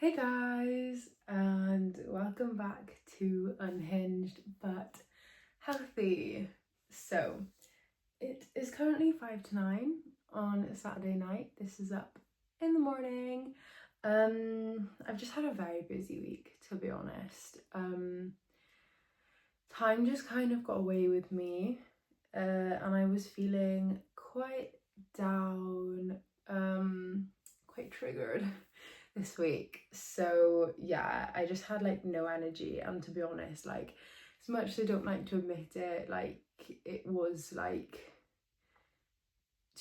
Hey guys, and welcome back to Unhinged but Healthy. So, it is currently 5 to 9 on a Saturday night. This is up in the morning. I've just had a very busy week, to be honest. Time just kind of got away with me, and I was feeling quite down, quite triggered this week. So yeah, I just had like no energy, and to be honest, like as much as I don't like to admit it, like it was like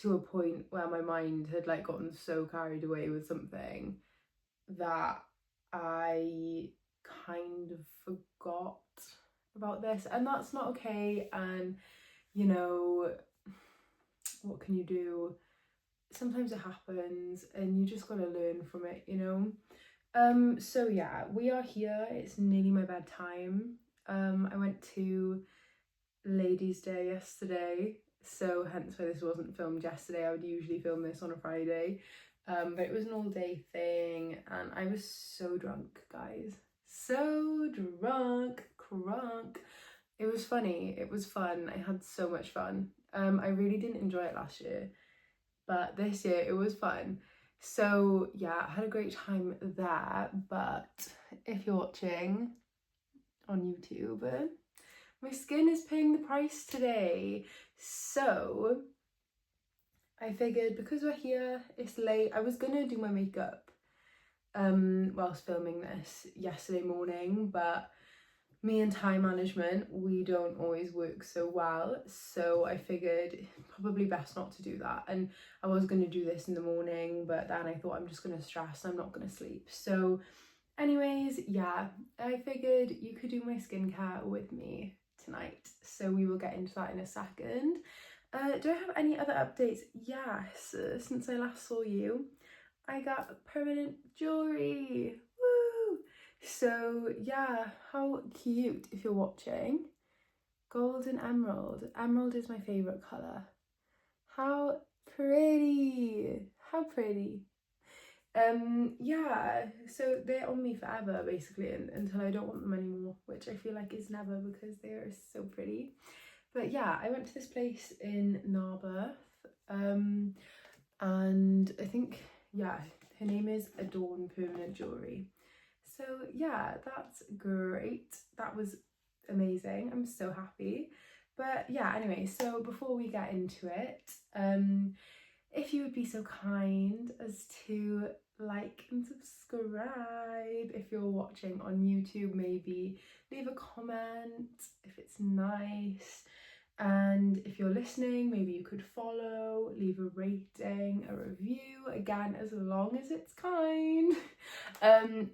to a point where my mind had like gotten so carried away with something that I kind of forgot about this, and that's not okay. And you know, what can you do? Sometimes it happens and you just gotta learn from it, you know. So yeah, we are here. It's nearly my bedtime. I went to Ladies' Day yesterday, so hence why this wasn't filmed yesterday. I would usually film this on a Friday, but it was an all-day thing, and I was so drunk, guys. So crunk. It was funny. It was fun. I had so much fun. I really didn't enjoy it last year, but this year it was fun. So yeah, I had a great time there. But if you're watching on YouTube, my skin is paying the price today. So I figured because we're here, it's late, I was gonna do my makeup whilst filming this yesterday morning, but me and time management, we don't always work so well, so I figured probably best not to do that. And I was going to do this in the morning, but then I thought I'm just going to stress, I'm not going to sleep. So anyways, yeah, I figured you could do my skincare with me tonight, so we will get into that in a second. Do I have any other updates? Yes, since I last saw you, I got permanent jewelry. Woo! So yeah, how cute if you're watching. Gold and emerald. Emerald is my favourite colour. How pretty. How pretty. Yeah, so they're on me forever basically until I don't want them anymore, which I feel like is never because they are so pretty. But yeah, I went to this place in Narberth, and I think, yeah, her name is Adorn Permanent Jewelry. So yeah, that's great. That was amazing. I'm so happy. But yeah, anyway, so before we get into it, if you would be so kind as to like and subscribe if you're watching on YouTube, maybe leave a comment if it's nice. And if you're listening, maybe you could follow, leave a rating, a review, again, as long as it's kind.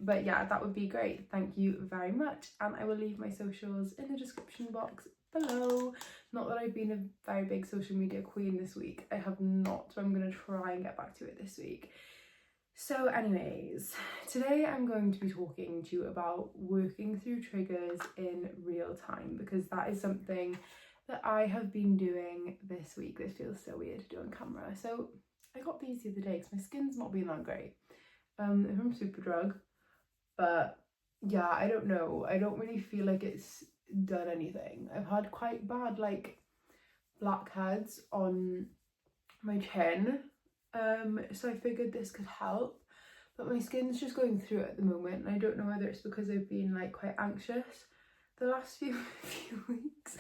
But yeah, that would be great. Thank you very much. And I will leave my socials in the description box below. Not that I've been a very big social media queen this week. I have not, so I'm going to try and get back to it this week. So anyways, today I'm going to be talking to you about working through triggers in real time, because that is something that I have been doing this week. This feels so weird to do on camera. So I got these the other day because my skin's not been that great. They're from Superdrug, but yeah, I don't know. I don't really feel like it's done anything. I've had quite bad like blackheads on my chin, so I figured this could help. But my skin's just going through it at the moment, and I don't know whether it's because I've been like quite anxious the last few weeks.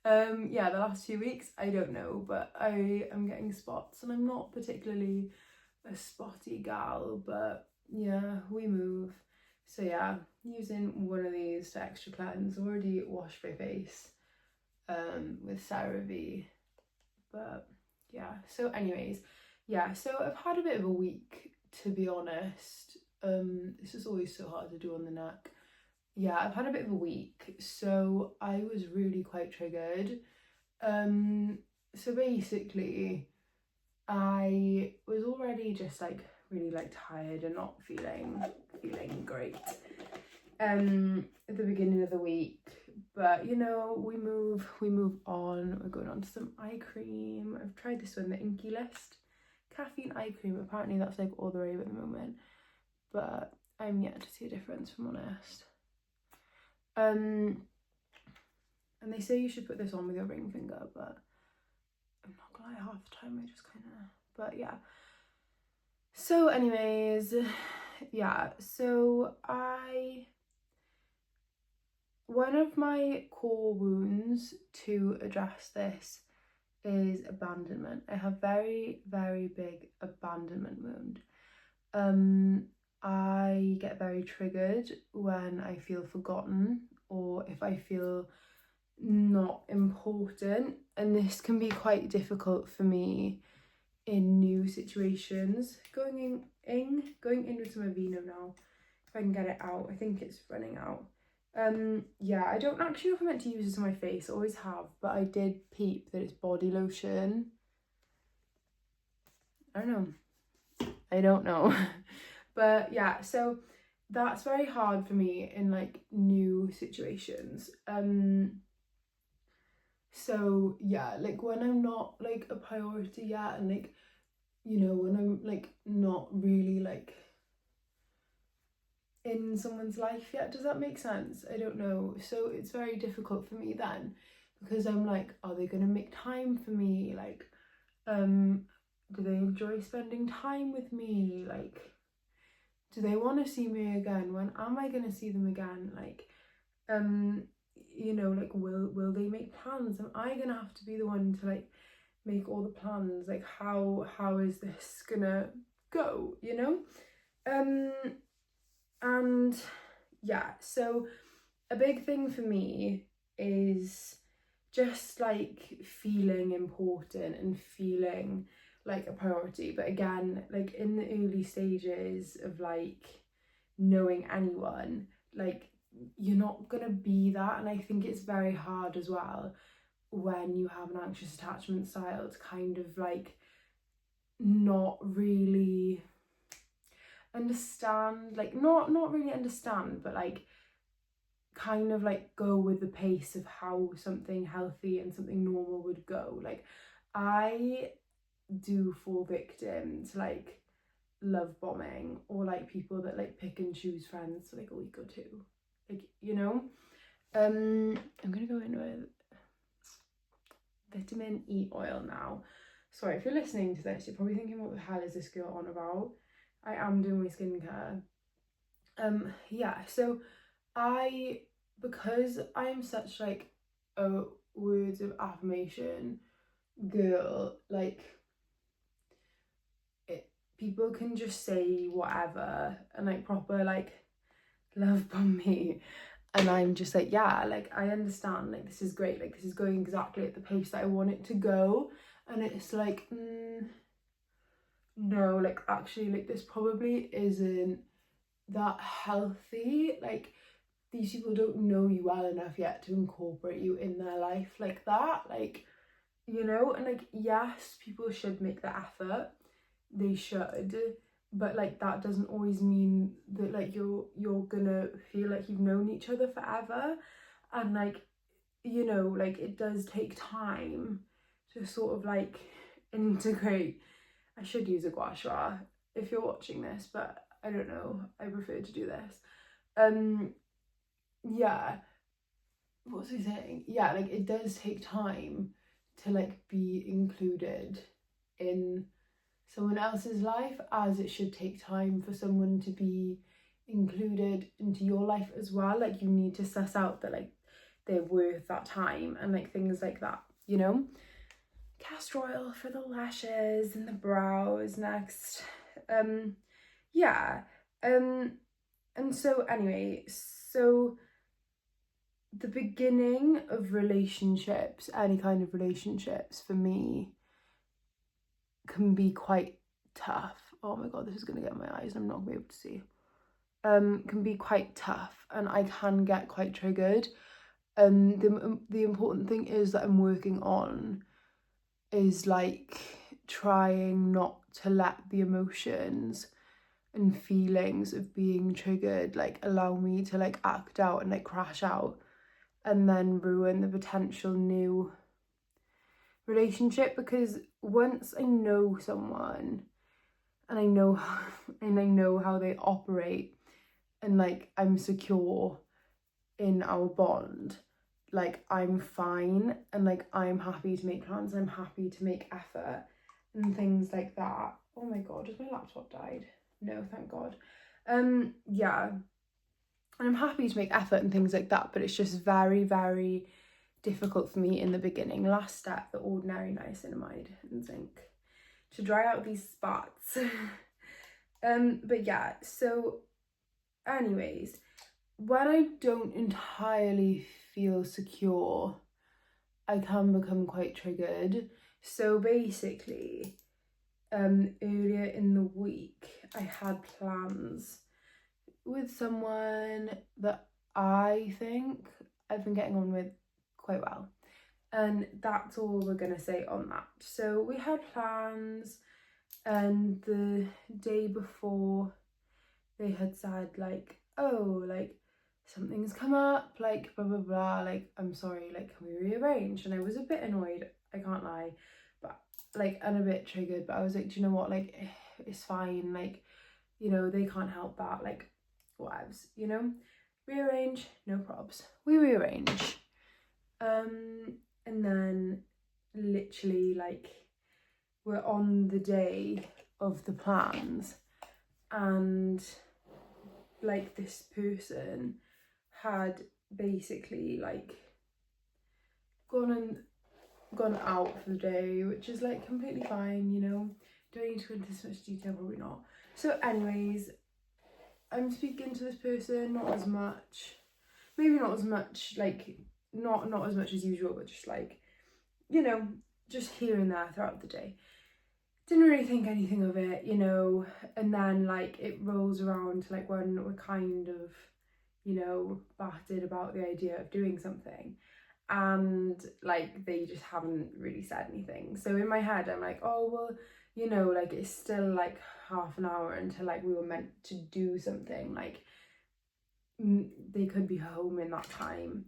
Yeah, the last few weeks, I don't know, but I am getting spots, and I'm not particularly a spotty gal, but yeah, we move. So yeah, using one of these to extra cleanse. Already washed my face with CeraVe, but yeah. So anyways, yeah, so I've had a bit of a week, to be honest. This is always so hard to do on the neck. Yeah, I've had a bit of a week, so I was really quite triggered. So basically, I was already just like really like tired and not feeling great at the beginning of the week, but you know, we move on. We're going on to some eye cream. I've tried this one, the Inky List caffeine eye cream. Apparently that's like all the rave at the moment, but I'm yet to see a difference, if I'm honest. And they say you should put this on with your ring finger, but I'm not gonna lie, half the time I just kind of, but yeah. So anyways, yeah, so one of my core wounds to address this is abandonment. I have very, very big abandonment wound. I get very triggered when I feel forgotten, or if I feel not important, and this can be quite difficult for me in new situations. Going in with some Aveeno now, if I can get it out. I think it's running out. Yeah, I don't actually know if I meant to use this on my face, I always have, but I did peep that it's body lotion. I don't know. But yeah, so that's very hard for me in like new situations. So yeah, like when I'm not like a priority yet, and like, you know, when I'm like not really like in someone's life yet, does that make sense? I don't know. So it's very difficult for me then, because I'm like, are they gonna make time for me? Like, do they enjoy spending time with me? Like, do they want to see me again? When am I gonna see them again? Like, you know, like, will they make plans? Am I gonna have to be the one to like make all the plans? Like, how is this gonna go, you know? And yeah, so a big thing for me is just like feeling important and feeling like a priority. But again, like in the early stages of like knowing anyone, like you're not gonna be that. And I think it's very hard as well when you have an anxious attachment style to kind of like not really understand, like not really understand, but like kind of like go with the pace of how something healthy and something normal would go. Like I do fall victim to like love bombing, or like people that like pick and choose friends for like a week or two, like, you know. I'm gonna go in with vitamin E oil now. Sorry, if you're listening to this, you're probably thinking, what the hell is this girl on about? I am doing my skincare. Yeah, so because I'm such like a words of affirmation girl, like people can just say whatever and like proper like love bomb me, and I'm just like, yeah, like I understand, like this is great, like this is going exactly at the pace that I want it to go. And it's like, no, like actually, like this probably isn't that healthy. Like these people don't know you well enough yet to incorporate you in their life like that, like, you know. And like, yes, people should make the effort, they should, but like that doesn't always mean that like you're gonna feel like you've known each other forever. And like, you know, like it does take time to sort of like integrate. I should use a gua sha if you're watching this, but I don't know, I prefer to do this. Yeah, what was I saying? Yeah, like it does take time to like be included in someone else's life, as it should take time for someone to be included into your life as well. Like you need to suss out that like they're worth that time and like things like that, you know. Castor oil for the lashes and the brows next. Yeah, and so anyway, so the beginning of relationships, any kind of relationships for me, can be quite tough. Oh my god, this is gonna get in my eyes and I'm not gonna be able to see. Can be quite tough, and I can get quite triggered. The important thing is that I'm working on is like trying not to let the emotions and feelings of being triggered like allow me to like act out and like crash out and then ruin the potential new relationship. Because once I know someone and I know how they operate, and like I'm secure in our bond, like I'm fine, and like I'm happy to make plans, I'm happy to make effort and things like that. Oh my god, has my laptop died? No, thank god. Yeah, and I'm happy to make effort and things like that, but it's just very, very difficult for me in the beginning. Last step, the ordinary niacinamide and zinc to dry out these spots. But yeah, so anyways, when I don't entirely feel secure, I can become quite triggered. So basically, earlier in the week, I had plans with someone that I think I've been getting on with quite well. And that's all we're gonna say on that. So we had plans, and the day before they had said like, oh, like something's come up, like blah blah blah, like I'm sorry, like can we rearrange? And I was a bit annoyed, I can't lie, but like, and a bit triggered, but I was like, do you know what, like it's fine, like, you know, they can't help that, like whatevs, you know. Rearrange, no probs, we rearrange. And then literally like we're on the day of the plans, and like this person had basically like gone out for the day, which is like completely fine, you know, don't need to go into this much detail, probably not. So anyways, I'm speaking to this person, not as much, maybe not as much, like not as much as usual, but just like, you know, just here and there throughout the day. Didn't really think anything of it, you know. And then like it rolls around to like when we're kind of, you know, battered about the idea of doing something, and like they just haven't really said anything. So in my head I'm like, oh well, you know, like it's still like half an hour until like we were meant to do something, like they could be home in that time,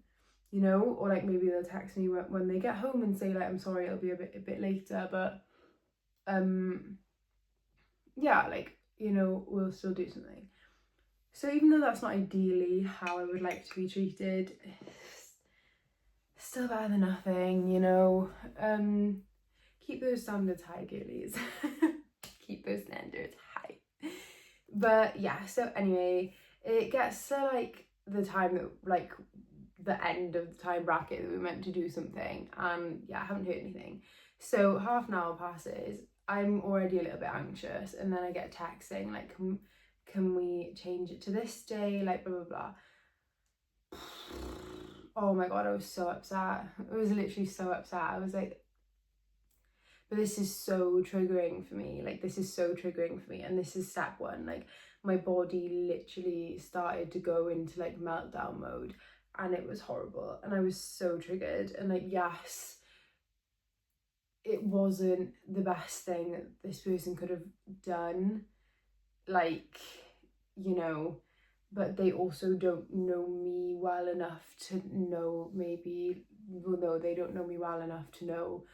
you know, or like maybe they'll text me when they get home and say like, I'm sorry, it'll be a bit later, but yeah, like, you know, we'll still do something. So even though that's not ideally how I would like to be treated, it's still better than nothing, you know. Keep those standards high, girlies. Keep those standards high. But yeah, so anyway, it gets to like the time that like the end of the time bracket that we meant to do something, and yeah, I haven't heard anything. So half an hour passes, I'm already a little bit anxious, and then I get a text saying like, can we change it to this day, like blah blah blah. Oh my god, I was so upset. I was literally so upset. I was like, but this is so triggering for me, like this is so triggering for me, and this is step one. Like my body literally started to go into like meltdown mode, and it was horrible, and I was so triggered. And like, yes, it wasn't the best thing that this person could have done, like, you know, but they also don't know me well enough to know, maybe, well no, they don't know me well enough to know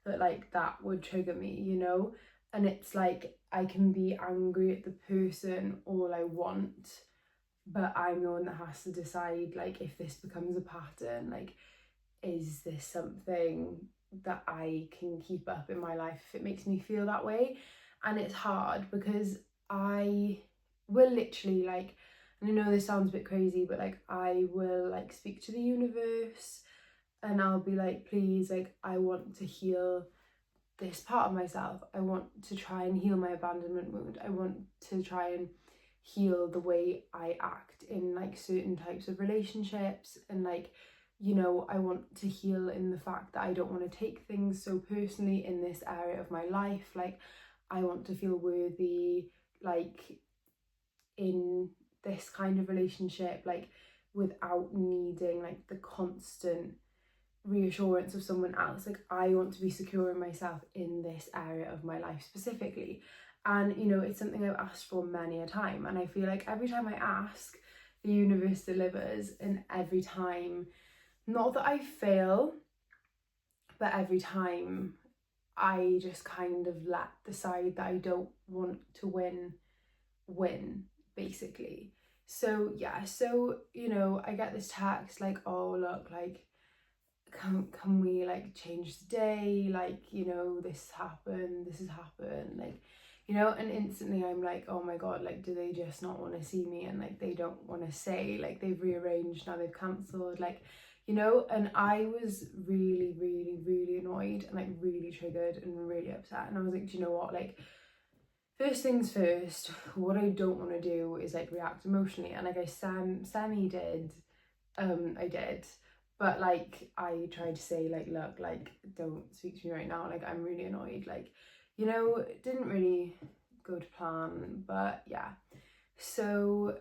that like that would trigger me, you know. And it's like I can be angry at the person all I want, but I'm the one that has to decide like if this becomes a pattern, like is this something that I can keep up in my life if it makes me feel that way. And it's hard because I will literally like, and I know this sounds a bit crazy, but like I will like speak to the universe, and I'll be like, please, like I want to heal this part of myself. I want to try and heal my abandonment wound. I want to try and heal the way I act in like certain types of relationships, and like, you know, I want to heal in the fact that I don't want to take things so personally in this area of my life. Like I want to feel worthy, like in this kind of relationship, like without needing like the constant reassurance of someone else. Like I want to be secure in myself in this area of my life specifically. And you know, it's something I've asked for many a time, and I feel like every time I ask, the universe delivers. And every time, not that I fail, but every time I just kind of let the side that I don't want to win basically. So yeah, so you know, I get this text like, oh look, like can we like change the day, like, you know, this has happened, like, you know, and instantly I'm like, oh my god, like, do they just not want to see me, and like they don't want to say, like they've rearranged, now they've cancelled, like, you know. And I was really really really annoyed and like really triggered and really upset, and I was like, do you know what, like, first things first, what I don't want to do is like react emotionally, and like I semi did, I did, but like I tried to say like, look, like don't speak to me right now, like I'm really annoyed, like, you know, it didn't really go to plan, but yeah. So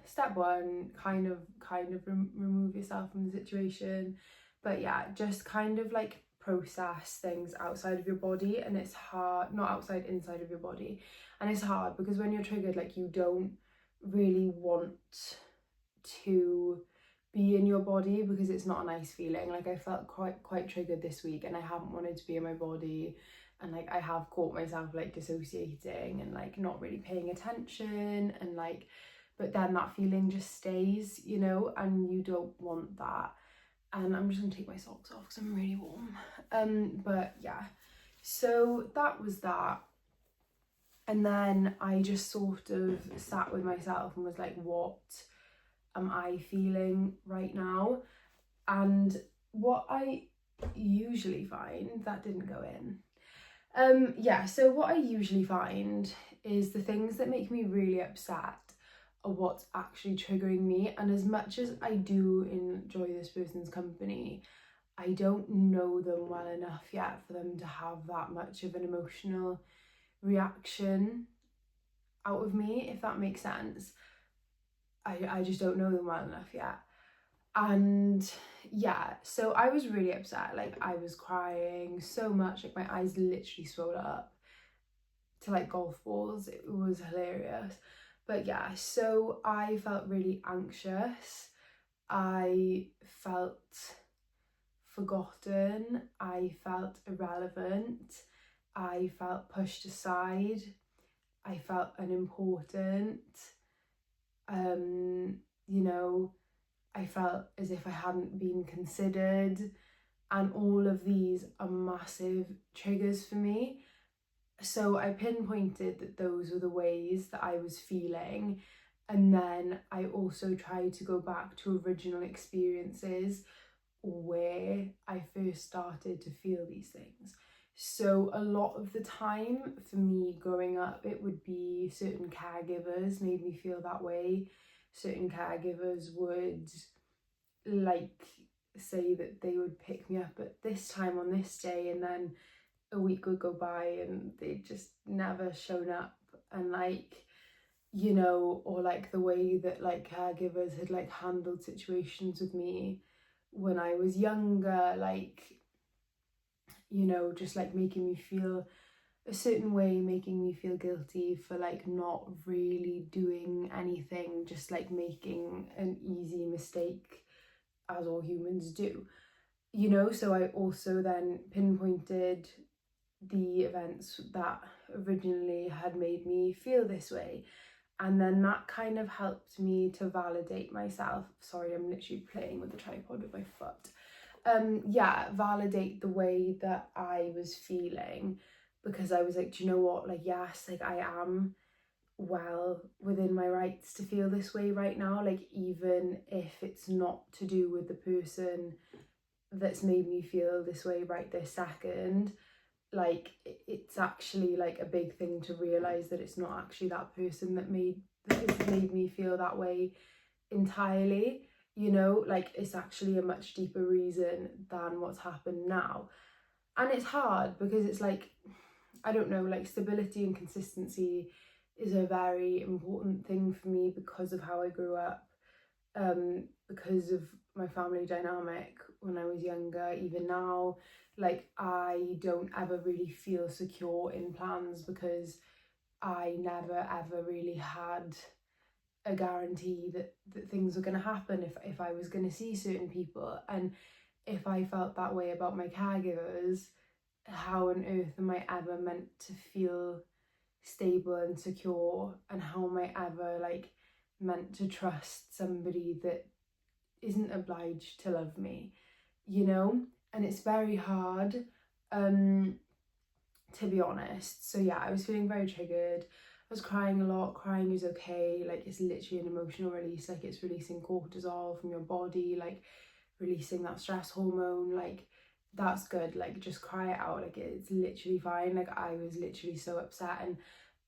step one, kind of remove yourself from the situation. But yeah, just kind of like process things outside of your body, and it's hard, not outside, inside of your body. And it's hard because when you're triggered, like you don't really want to be in your body because it's not a nice feeling. Like I felt quite triggered this week, and I haven't wanted to be in my body, and like I have caught myself like dissociating and like not really paying attention, and like, but then that feeling just stays, you know, and you don't want that. And I'm just gonna take my socks off because I'm really warm. But yeah, so that was that. And then I just sort of sat with myself and was like, what am I feeling right now? And what I usually find, that didn't go in. Yeah, so what I usually find is the things that make me really upset are what's actually triggering me. And as much as I do enjoy this person's company, I don't know them well enough yet for them to have that much of an emotional reaction out of me, if that makes sense. I just don't know them well enough yet. And yeah, so I was really upset, like I was crying so much, like my eyes literally swelled up to like golf balls. It was hilarious. But yeah, so I felt really anxious, I felt forgotten, I felt irrelevant, I felt pushed aside, I felt unimportant, you know, I felt as if I hadn't been considered, and all of these are massive triggers for me. So I pinpointed that those were the ways that I was feeling, and then I also tried to go back to original experiences where I first started to feel these things. So a lot of the time for me growing up, it would be certain caregivers made me feel that way. Certain caregivers would like say that they would pick me up at this time on this day, and then a week would go by and they'd just never shown up. And like, you know, or like the way that like caregivers had like handled situations with me when I was younger, like, you know, just like making me feel a certain way, making me feel guilty for like not really doing anything, just like making an easy mistake as all humans do, you know. So I also then pinpointed the events that originally had made me feel this way, and then that kind of helped me to validate myself. Sorry, I'm literally playing with the tripod with my foot. Yeah, validate the way that I was feeling, because I was like, do you know what, like, yes, like I am well within my rights to feel this way right now, like even if it's not to do with the person that's made me feel this way right this second. Like it's actually like a big thing to realize that it's not actually that person that has made me feel that way entirely, you know, like it's actually a much deeper reason than what's happened now. And it's hard because it's like, I don't know, like stability and consistency is a very important thing for me because of how I grew up, because of my family dynamic when I was younger. Even now, like I don't ever really feel secure in plans because I never ever really had a guarantee that things were going to happen if I was going to see certain people. And if I felt that way about my caregivers, how on earth am I ever meant to feel stable and secure, and how am I ever like meant to trust somebody that isn't obliged to love me, you know? And it's very hard, to be honest. So yeah, I was feeling very triggered. I was crying a lot. Crying is okay. Like, it's literally an emotional release. Like, it's releasing cortisol from your body, like releasing that stress hormone. Like, that's good. Like, just cry it out. Like, it's literally fine. Like, I was literally so upset, and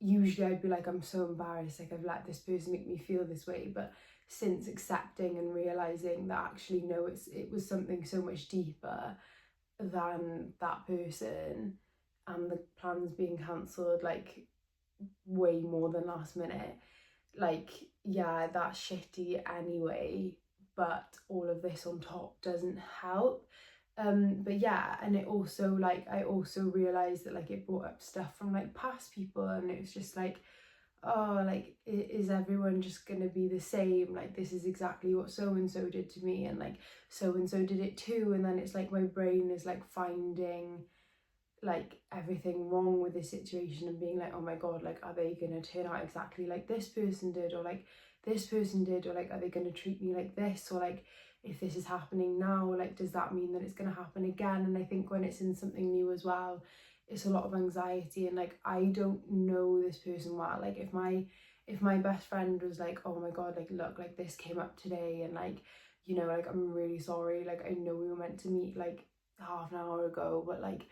usually I'd be like, I'm so embarrassed, like I've let this person make me feel this way. But since accepting and realizing that actually no, it was something so much deeper than that person, and the plans being cancelled like way more than last minute, like yeah, that's shitty anyway, but all of this on top doesn't help. But yeah, and it also, like, I also realized that like it brought up stuff from like past people, and it was just like, oh, like, is everyone just gonna be the same? Like, this is exactly what so and so did to me, and like so and so did it too. And then it's like my brain is like finding like everything wrong with this situation and being like, oh my god, like, are they gonna turn out exactly like this person did, or like this person did, or like, are they gonna treat me like this, or like, if this is happening now, like, does that mean that it's gonna happen again? And I think when it's in something new as well, it's a lot of anxiety. And like, I don't know this person well. Like, if my best friend was like, oh my god, like, look, like this came up today, and like, you know, like, I'm really sorry, like, I know we were meant to meet like half an hour ago, but like,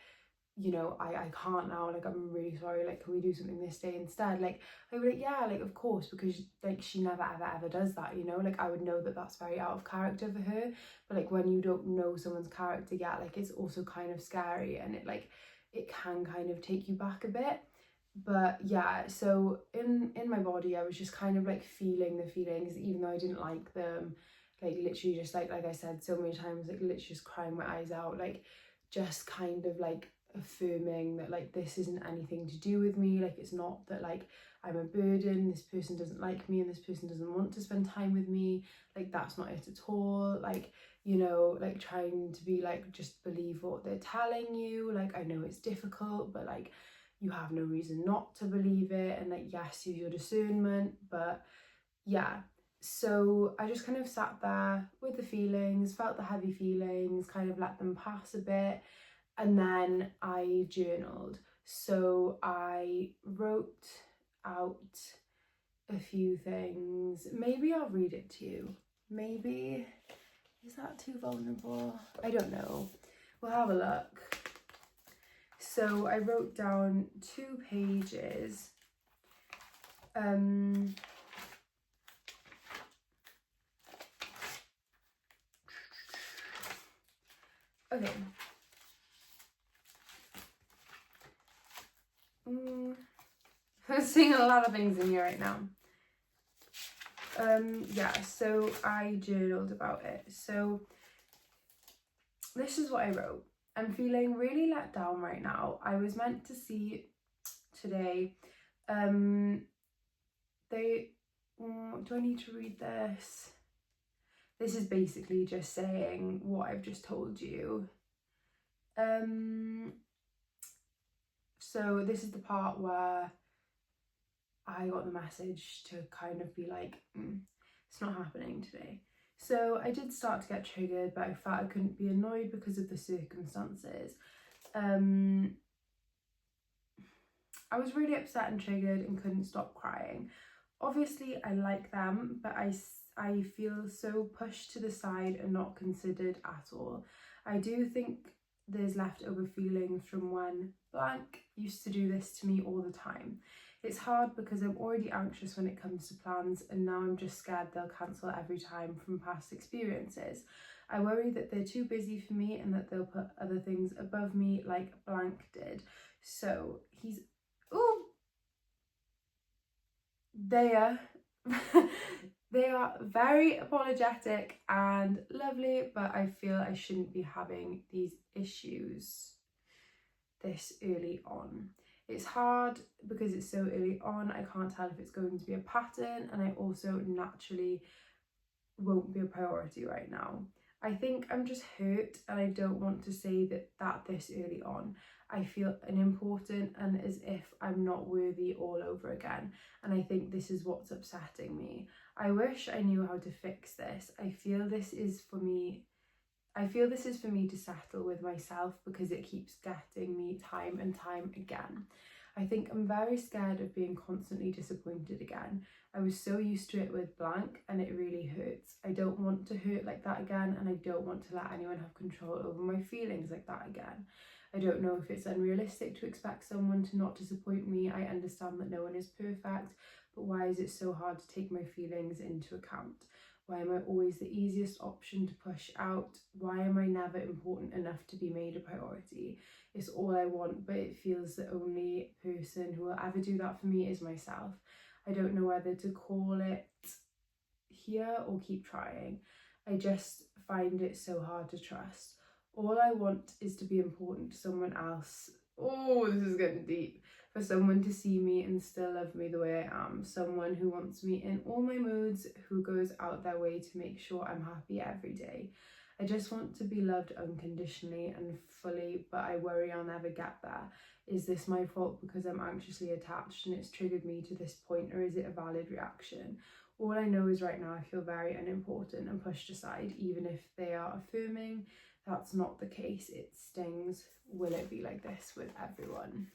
you know, I can't now, like, I'm really sorry, like, can we do something this day instead? Like, I would, like, yeah, like, of course, because like she never ever does that, you know? Like, I would know that that's very out of character for her. But like, when you don't know someone's character yet, like, it's also kind of scary, and it like, it can kind of take you back a bit. But yeah, so in my body, I was just kind of like feeling the feelings, even though I didn't like them. Like, literally just like I said so many times, like, literally just crying my eyes out, like, just kind of like affirming that like, this isn't anything to do with me. Like, it's not that like I'm a burden, this person doesn't like me, and this person doesn't want to spend time with me. Like, that's not it at all. Like, you know, like, trying to be like, just believe what they're telling you. Like, I know it's difficult, but like, you have no reason not to believe it, and like, yes, use your discernment. But yeah, so I just kind of sat there with the feelings, felt the heavy feelings, kind of let them pass a bit, and then I journaled. So I wrote out a few things. Maybe I'll read it to you. Maybe, is that too vulnerable? I don't know. We'll have a look. So I wrote down 2 pages. Okay. I'm seeing a lot of things in here right now. Yeah, so I journaled about it. So this is what I wrote. I'm feeling really let down right now. I was meant to see today. Do I need to read this? This is basically just saying what I've just told you. So this is the part where I got the message to kind of be like, it's not happening today. So I did start to get triggered, but I felt I couldn't be annoyed because of the circumstances. I was really upset and triggered and couldn't stop crying. Obviously, I like them, but I feel so pushed to the side and not considered at all. I do think there's leftover feelings from when blank used to do this to me all the time. It's hard because I'm already anxious when it comes to plans, and now I'm just scared they'll cancel every time from past experiences. I worry that they're too busy for me and that they'll put other things above me like blank did. So he's, ooh, they are they are very apologetic and lovely, but I feel I shouldn't be having these issues this early on. It's hard because it's so early on. I can't tell if it's going to be a pattern, and I also naturally won't be a priority right now. I think I'm just hurt, and I don't want to say that this early on. I feel unimportant and as if I'm not worthy all over again. And I think this is what's upsetting me. I wish I knew how to fix this. I feel this is for me to settle with myself because it keeps getting me time and time again. I think I'm very scared of being constantly disappointed again. I was so used to it with blank and it really hurts. I don't want to hurt like that again, and I don't want to let anyone have control over my feelings like that again. I don't know if it's unrealistic to expect someone to not disappoint me. I understand that no one is perfect, but why is it so hard to take my feelings into account? Why am I always the easiest option to push out? Why am I never important enough to be made a priority? It's all I want, but it feels the only person who will ever do that for me is myself. I don't know whether to call it here or keep trying. I just find it so hard to trust. All I want is to be important to someone else. Oh, this is getting deep. For someone to see me and still love me the way I am. Someone who wants me in all my moods, who goes out their way to make sure I'm happy every day. I just want to be loved unconditionally and fully, but I worry I'll never get there. Is this my fault because I'm anxiously attached and it's triggered me to this point, or is it a valid reaction? All I know is right now I feel very unimportant and pushed aside, even if they are affirming. That's not the case. It stings. Will it be like this with everyone?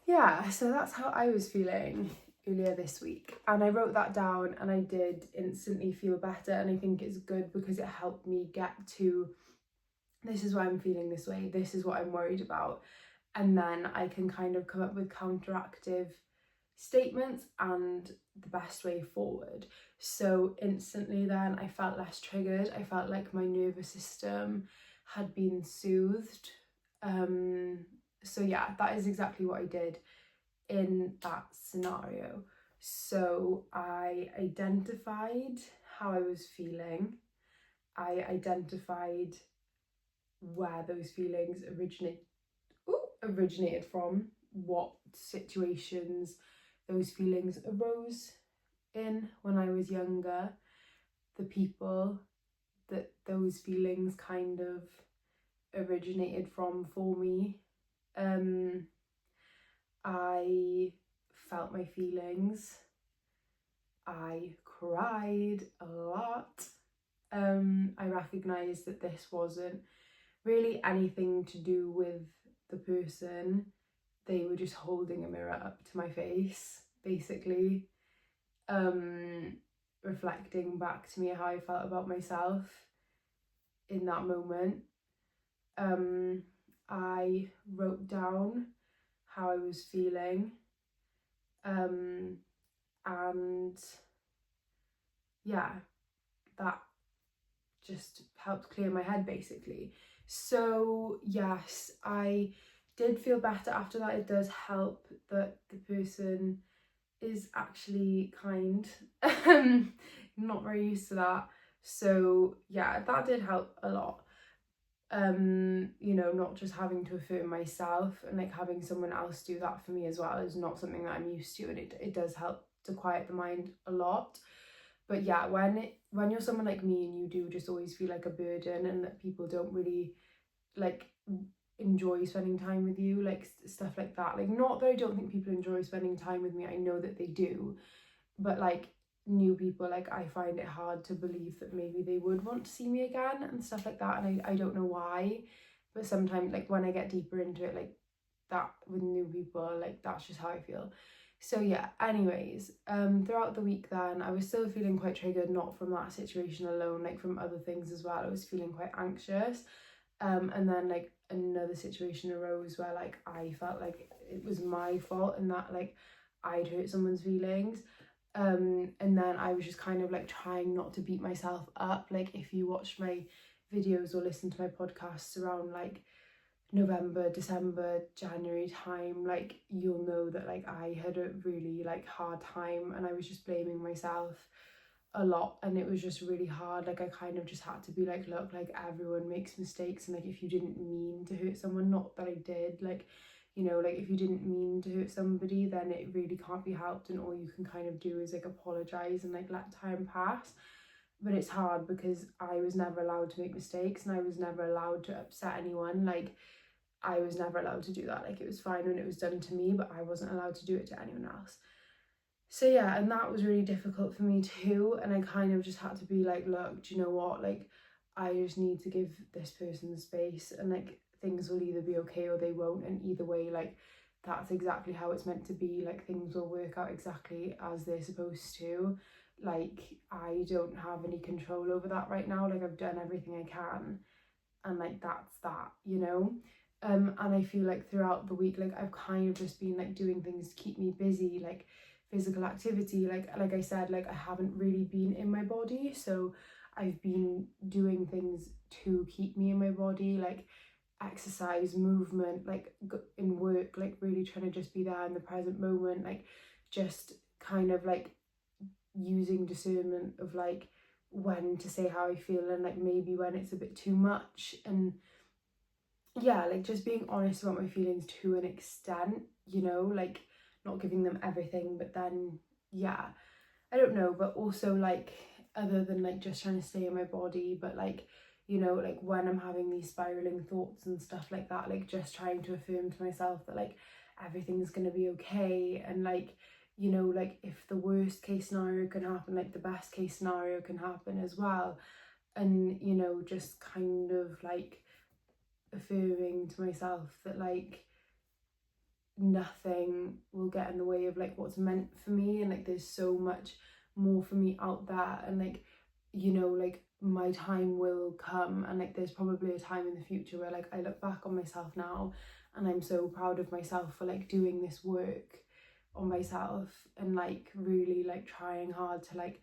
Yeah, so that's how I was feeling earlier this week, and I wrote that down and I did instantly feel better, and I think it's good because it helped me get to, this is why I'm feeling this way, this is what I'm worried about, and then I can kind of come up with counteractive statements and the best way forward. So instantly then I felt less triggered. I felt like my nervous system had been soothed. So yeah, that is exactly what I did in that scenario. So I identified how I was feeling. I identified where those feelings originated from, what situations those feelings arose in when I was younger, the people that those feelings kind of originated from for me. I felt my feelings. I cried a lot. I recognised that this wasn't really anything to do with the person. They were just holding a mirror up to my face, basically, reflecting back to me how I felt about myself in that moment. I wrote down how I was feeling, and yeah, that just helped clear my head basically. So yes, I did feel better after that. It does help that the person is actually kind. Not very used to that, so yeah, that did help a lot. You know, not just having to affirm myself, and like having someone else do that for me as well is not something that I'm used to, and it does help to quiet the mind a lot. But yeah, when you're someone like me and you do just always feel like a burden, and that people don't really like enjoy spending time with you, like stuff like that, like not that I don't think people enjoy spending time with me, I know that they do, but like new people, like I find it hard to believe that maybe they would want to see me again and stuff like that, and I don't know why, but sometimes like when I get deeper into it, like that with new people, like that's just how I feel. So yeah, anyways, throughout the week then I was still feeling quite triggered, not from that situation alone, like from other things as well. I was feeling quite anxious, and then like another situation arose where like I felt like it was my fault and that like I'd hurt someone's feelings, and then I was just kind of like trying not to beat myself up. Like if you watch my videos or listen to my podcasts around like November, December, January time, like you'll know that like I had a really like hard time and I was just blaming myself a lot, and it was just really hard. Like I kind of just had to be like, look, like everyone makes mistakes, and like if you didn't mean to hurt someone, not that I did, like, you know, like if you didn't mean to hurt somebody, then it really can't be helped, and all you can kind of do is like apologize and like let time pass. But it's hard because I was never allowed to make mistakes, and I was never allowed to upset anyone. Like I was never allowed to do that. Like it was fine when it was done to me, but I wasn't allowed to do it to anyone else. So yeah, and that was really difficult for me too, and I kind of just had to be like, look, do you know what, like I just need to give this person space, and like things will either be okay or they won't, and either way, like that's exactly how it's meant to be. Like things will work out exactly as they're supposed to. Like I don't have any control over that right now. Like I've done everything I can, and like that's that, you know. And I feel like throughout the week, like I've kind of just been like doing things to keep me busy, like physical activity, like I said, like I haven't really been in my body, so I've been doing things to keep me in my body, like exercise, movement, like in work, like really trying to just be there in the present moment, like just kind of like using discernment of like when to say how I feel, and like maybe when it's a bit too much, and yeah, like just being honest about my feelings to an extent, you know, like not giving them everything, but then yeah, I don't know, but also like other than like just trying to stay in my body, but like, you know, like when I'm having these spiraling thoughts and stuff like that, like just trying to affirm to myself that like everything's gonna be okay, and like, you know, like if the worst case scenario can happen, like the best case scenario can happen as well, and you know, just kind of like affirming to myself that like nothing will get in the way of like what's meant for me, and like there's so much more for me out there, and like, you know, like my time will come, and like there's probably a time in the future where like I look back on myself now and I'm so proud of myself for like doing this work on myself, and like really like trying hard to like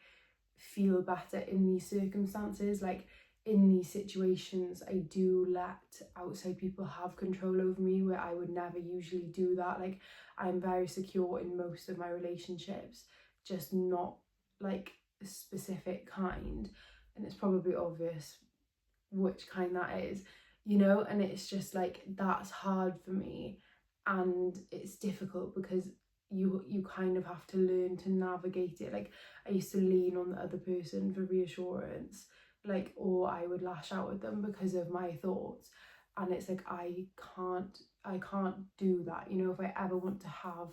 feel better in these circumstances. Like in these situations, I do let outside people have control over me where I would never usually do that. Like I'm very secure in most of my relationships, just not like a specific kind, and it's probably obvious which kind that is, you know. And it's just like that's hard for me, and it's difficult because you kind of have to learn to navigate it. Like I used to lean on the other person for reassurance, like, or I would lash out at them because of my thoughts, and it's like I can't do that, you know. If I ever want to have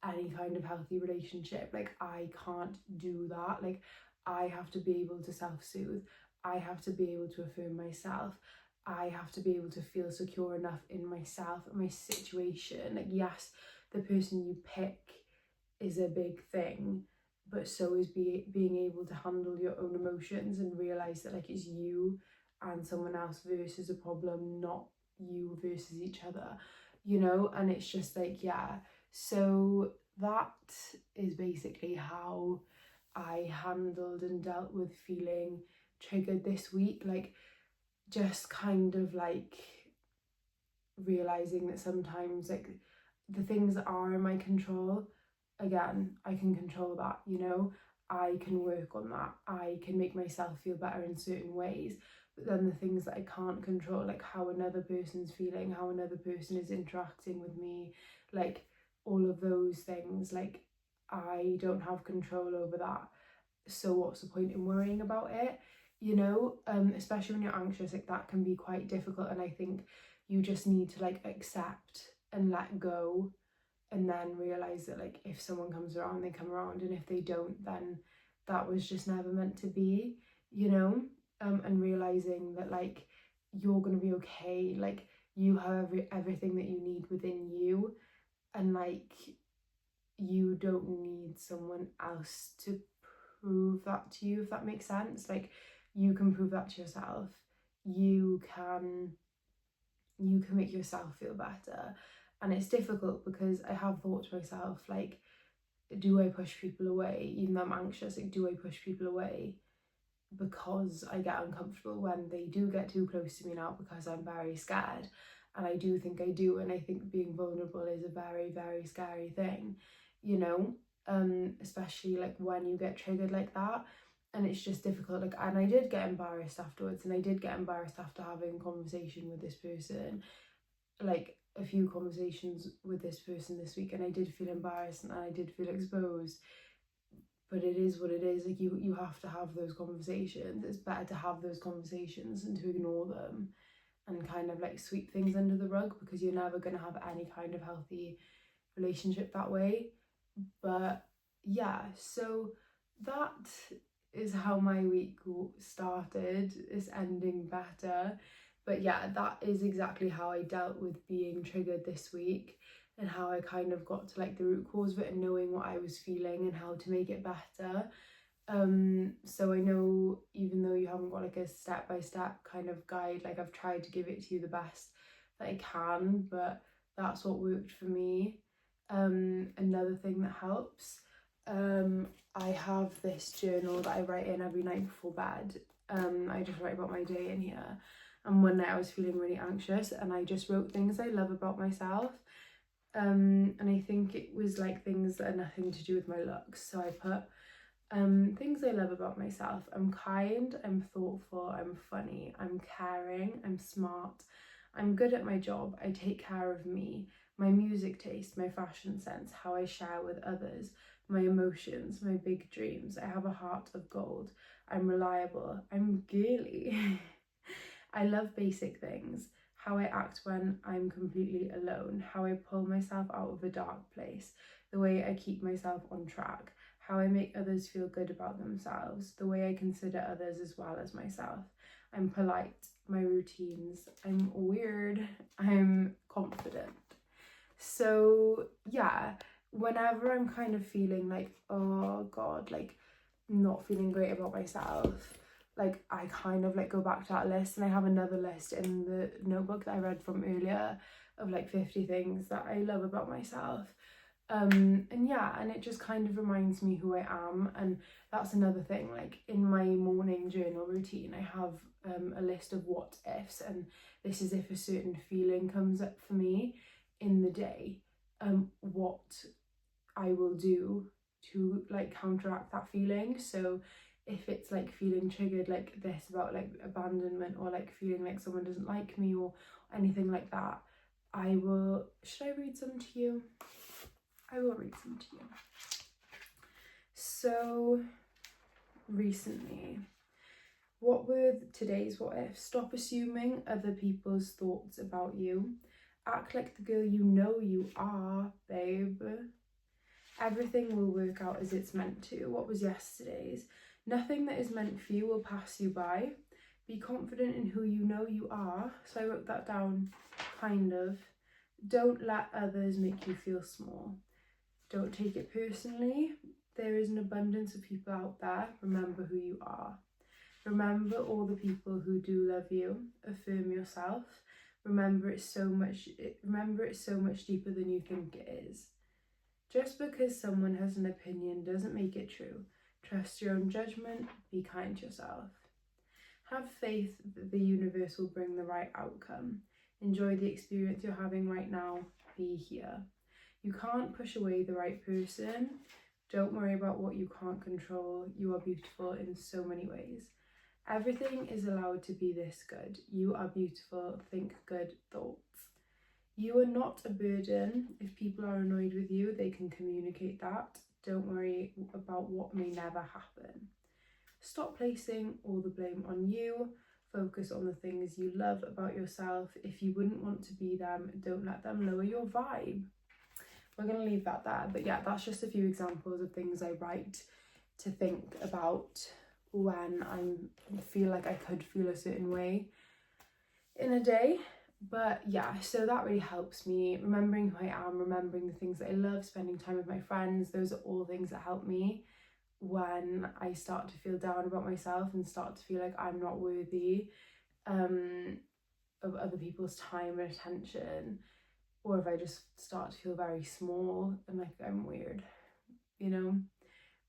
any kind of healthy relationship, like I can't do that. Like I have to be able to self-soothe, I have to be able to affirm myself, I have to be able to feel secure enough in myself and my situation. Like yes, the person you pick is a big thing, but so is being able to handle your own emotions and realize that like it's you and someone else versus a problem, not you versus each other, you know. And it's just like yeah, so that is basically how I handled and dealt with feeling triggered this week. Like just kind of like realizing that sometimes like the things that are in my control, again, I can control that, you know. I can work on that, I can make myself feel better in certain ways. But then the things that I can't control, like how another person's feeling, how another person is interacting with me, like all of those things, like I don't have control over that. So what's the point in worrying about it, you know? Especially when you're anxious, like that can be quite difficult, and I think you just need to like accept and let go, and then realize that like if someone comes around, they come around, and if they don't, then that was just never meant to be, you know. And realizing that like you're gonna be okay, like you have everything that you need within you, and like you don't need someone else to prove that to you, if that makes sense. Like you can prove that to yourself, you can make yourself feel better. And it's difficult because I have thought to myself like, do I push people away even though I'm anxious? Like do I push people away because I get uncomfortable when they do get too close to me now, because I'm very scared? And I do think I do, and I think being vulnerable is a very, very scary thing, you know. Especially like when you get triggered like that, and it's just difficult. Like, and I did get embarrassed afterwards, and I did get embarrassed after having a conversation with this person, like a few conversations with this person this week, and I did feel embarrassed and I did feel exposed. But it is what it is. Like you have to have those conversations. It's better to have those conversations than to ignore them and kind of like sweep things under the rug, because you're never going to have any kind of healthy relationship that way. But yeah, so that is how my week started. It's ending better. But yeah, that is exactly how I dealt with being triggered this week, and how I kind of got to like the root cause of it and knowing what I was feeling and how to make it better. So I know, even though you haven't got like a step-by-step kind of guide, like I've tried to give it to you the best that I can, but that's what worked for me. Another thing that helps, I have this journal that I write in every night before bed. I just write about my day in here, and one night I was feeling really anxious and I just wrote things I love about myself. And I think it was like things that are nothing to do with my looks. So I put things I love about myself: I'm kind, I'm thoughtful, I'm funny, I'm caring, I'm smart, I'm good at my job, I take care of me, my music taste, my fashion sense, how I share with others, my emotions, my big dreams, I have a heart of gold, I'm reliable, I'm girly. I love basic things: how I act when I'm completely alone, how I pull myself out of a dark place, the way I keep myself on track, how I make others feel good about themselves, the way I consider others as well as myself. I'm polite, my routines, I'm weird, I'm confident. So yeah, whenever I'm kind of feeling like, oh God, like not feeling great about myself, like I kind of like go back to that list, and I have another list in the notebook that I read from earlier of like 50 things that I love about myself. And yeah, and it just kind of reminds me who I am. And that's another thing, like in my morning journal routine I have a list of what ifs, and this is if a certain feeling comes up for me in the day, what I will do to like counteract that feeling. So if it's like feeling triggered like this about like abandonment, or like feeling like someone doesn't like me or anything like that, I will, should I read some to you? I will read some to you. So recently, what were today's what ifs? Stop assuming other people's thoughts about you. Act like the girl you know you are, babe. Everything will work out as it's meant to. What was yesterday's? Nothing that is meant for you will pass you by. Be confident in who you know you are. So I wrote that down, kind of. Don't let others make you feel small. Don't take it personally. There is an abundance of people out there. Remember who you are. Remember all the people who do love you. Affirm yourself. Remember it's so much deeper than you think it is. Just because someone has an opinion doesn't make it true. Trust your own judgment. Be kind to yourself. Have faith that the universe will bring the right outcome. Enjoy the experience you're having right now. Be here. You can't push away the right person. Don't worry about what you can't control. You are beautiful in so many ways. Everything is allowed to be this good. You are beautiful. Think good thoughts. You are not a burden. If people are annoyed with you, they can communicate that. Don't worry about what may never happen. Stop placing all the blame on you. Focus on the things you love about yourself. If you wouldn't want to be them, don't let them lower your vibe. We're going to leave that there. But yeah, that's just a few examples of things I write to think about when I feel like I could feel a certain way in a day. But yeah, so that really helps me, remembering who I am, remembering the things that I love, spending time with my friends. Those are all things that help me when I start to feel down about myself and start to feel like I'm not worthy of other people's time and attention, or if I just start to feel very small and like I'm weird, you know.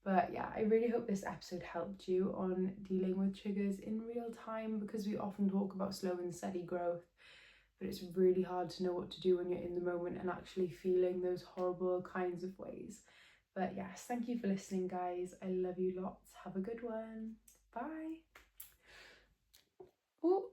But yeah, I really hope this episode helped you on dealing with triggers in real time, because we often talk about slow and steady growth, but it's really hard to know what to do when you're in the moment and actually feeling those horrible kinds of ways. But yes, thank you for listening, guys. I love you lots. Have a good one. Bye. Oh.